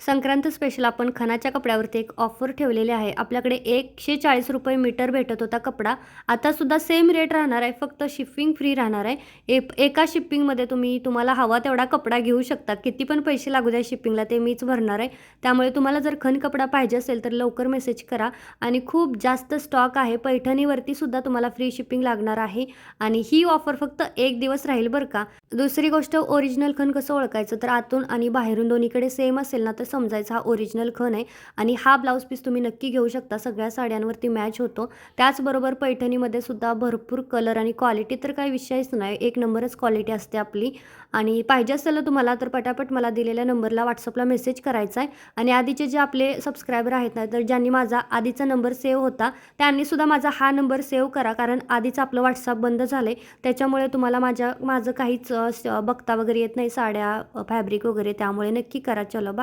Sankrant special आपण खणाच्या कपड्यावरती एक offer ठेवलेली आहे. आपल्याकडे ₹140 मीटर भेटत होता कपडा. आतासुद्धा सेम रेट राहणार आहे, फक्त शिपिंग फ्री राहणार आहे. एका शिपिंगमध्ये तुम्हाला हवा तेवढा कपडा घेऊ शकता. किती पण पैसे लागू द्या शिपिंगला, ते मीच भरणार आहे. त्यामुळे तुम्हाला जर खण कपडा पाहिजे असेल तर लवकर मेसेज करा. आणि खूप जास्त स्टॉक आहे. पैठणीवरती सुद्धा तुम्हाला फ्री शिपिंग लागणार आहे. आणि ही ऑफर फक्त 1 दिवस राहील बरं का. दुसरी गोष्ट, ओरिजिनल खण कसं ओळखायचं, तर आतून आणि बाहेरून दोन्हीकडे सेम असेल ना तर समजायचं हा ओरिजिनल खण आहे. आणि हा ब्लाऊज पीस तुम्ही नक्की घेऊ शकता, सगळ्या साड्यांवरती मॅच होतो. त्याचबरोबर पैठणीमध्ये सुद्धा भरपूर कलर आणि क्वालिटी तर काही विषयच नाही, एक नंबरच क्वालिटी असते आपली. आणि पाहिजे असेल ना तुम्हाला तर पटापट मला दिलेल्या नंबरला व्हॉट्सअपला मेसेज करायचा आहे. आणि आधीचे जे आपले सबस्क्रायबर आहेत ना, तर ज्यांनी माझा आधीचा नंबर सेव्ह होता त्यांनीसुद्धा माझा हा नंबर सेव्ह करा, कारण आधीच आपलं व्हॉट्सअप बंद झालं आहे. त्याच्यामुळे तुम्हाला माझं काहीच बघता वगैरे येत नाही, साड्या फॅब्रिक वगैरे. त्यामुळे नक्की करा. चलो बाय.